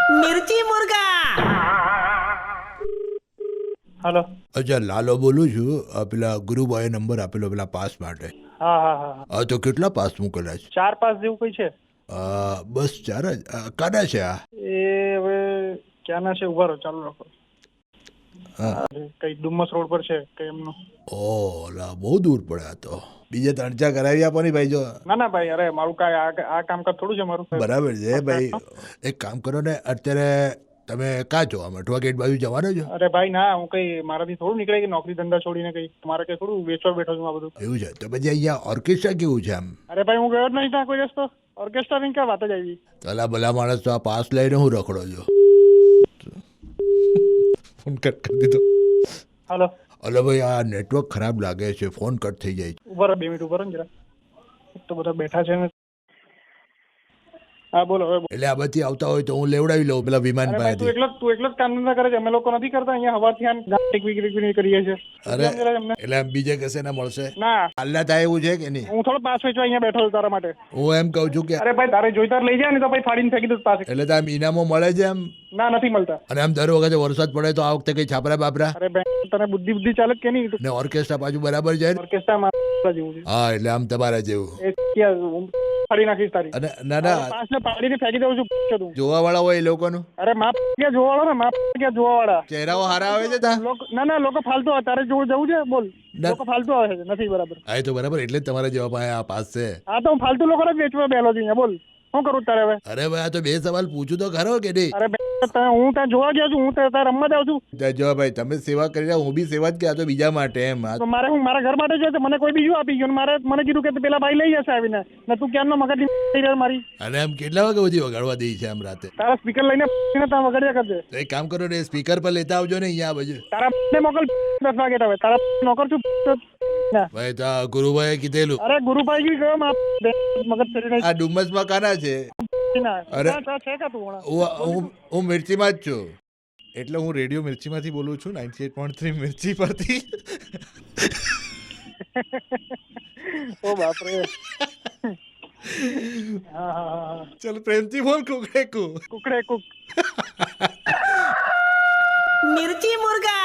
मिर्ची मुर्गा। हेलो। અચ્છા લાલો બોલું છું પેલા ગુરુભાઈએ નંબર આપેલો પેલા પાસ માટે. હા હા હા હા તો કેટલા પાસ મોકલ્યા છે? 4-5 જેવું કઈ છે. બસ 4 જ કાના છે આ? એ હવે ક્યાંના છે ઉભા રહો ચાલુ રાખો. હા કઈ ડુમ્મસ રોડ પર છે કઈ એમનું. લા બહુ દૂર પડ્યા તો બીજે 3-4 કરાવી આપો ને ભાઈ. જો ના ભાઈ અરે મારું કાંઈ આ કામકાજ થોડું છે મારું. બરાબર છે ભાઈ, એક કામ કરો ને અત્યારે તમે ક્યાં છો? આમ અઠવા ગેટ બાજુ જવાનો છો? અરે ભાઈ ના, હું કઈ મારાથી થોડું નીકળે કે નોકરી ધંધા છોડીને કઈ મારે કઈ થોડું વેચવા બેઠો છું આ બધું. એવું છે તો પછી અહીંયા ઓર્કેસ્ટ્રા કેવું છે આમ? અરે ભાઈ હું ગયો જ નહીં ત્યાં કોઈ દિવસ તો. ઓર્કેસ્ટ્રા ની ક્યાં વાત જ આવી. તલા ભલા માણસ તો આ પાસ લઈને હું રખડો છો? ફોન કટ કરી દીધો. હાલો. અલે ભાઈ આ નેટવર્ક ખરાબ લાગે છે, ફોન કટ થઈ જાય છે. ઉભા રહો 2 મિનિટ ઉભા રહો ને જરા. એક તો બધા બેઠા છે ને. હા બોલો હવે બોલો. એટલે આ બધી આવતા હોય તો હું લેવડાવી લઉં પેલા વિમાન અરે ભાઈ પાસેથી. તું એકલો જ કામ ધંધા કરે છે, અમે લોકો નથી કરતા અહીંયા હવારથી આમ ગાંઠ વીકરી કરીએ છીએ. અરે સમજાય તમને? એટલે આમ બીજે કશે ના મળશે? ના હાલના થાય એવું છે કે નહીં? હું થોડો પાસ વેચવા અહીંયા બેઠો છું તારા માટે. હું એમ કહું છું કે અરે ભાઈ તારે જોઈતા લઈ જાય ને તો ભાઈ ફાડીને ફેંકી દઉં પાસે. એટલે તો આમ ઇનામો મળે છે આમ? ના નથી મળતા. અને આમ દર વખતે વરસાદ પડે તો આ વખતે કઈ છાપરા બાપરા? અરે ભાઈ તને બુદ્ધિ ચાલે કે નહીં? ને ઓર્કેસ્ટ્રા પાછું બરાબર છે ને? ઓર્કેસ્ટ્રા માં જેવું છે. હા એટલે આમ તમારા જેવું. એ ક્યાં હું ફાડી નાખીશ તારી. અને ના ના પાસ ને પાડીને ફેંકી દઉં છું તું. જોવા વાળા હોય એ લોકોનું અરે માપ ક્યાં જોવા વાળા ને માપ ક્યાં જોવા વાળા. ચહેરાઓ હારા આવે છે તા? ના લોકો ફાલતુ આવે. તારે જવું છે બોલ. ના. લોકો ફાલતુ આવે છે નથી બરાબર. હા એ તો બરાબર, એટલે જ તમારા જેવા પાસે આ પાસ છે. હા તો હું ફાલતુ લોકોને જ વેચવા બેલો છું અહીંયા. બોલ શું કરું તારે હવે? અરે ભાઈ આ તો 2 સવાલ પૂછું તો ખરો કે નહીં? અરે હું ત્યાં જોવા ગયો છું, હું ત્યાં રમવા જાઉં છું. જો ભાઈ તમે સેવા કરી રહ્યા, હું બી સેવા જ કે આ તો બીજા માટે એમ. તો મારે હું મારા ઘર માટે છે મને કોઈ બીજું આપી ગયું. મને કીધું કે પેલા ભાઈ લઈ જશે આવીને. ને તું ક્યારનો મગજ મારી. અને આમ કેટલા વાગે બધી વગાડવા દઈ છે આમ રાતે? તારા સ્પીકર લઈને ત્યાં વગાડ્યા કરજે. તો એક કામ કરો ને સ્પીકર પર લેતા આવજો ને અહીંયા આ બાજુ. તારા મોકલ 10 વાગે હવે. તારા નોકર છું ના. ભાઈ તો આ ગુરુભાઈએ કીધેલું. અરે ગુરુભાઈ કી ગયો મગજ ફેરી આ ડુમ્મસમાં કાના છે? અરે. છે કે તું હમણાં? હું મિર્ચીમાં જ છું. એટલે હું રેડિયો મિર્ચીમાંથી બોલું છું 98.3 મિર્ચી પરથી. ઓ બાપરે. હા ચલ પ્રેમથી બોલ કુકડે કુ. કુકડે કુક. मिर्ची मुर्गा।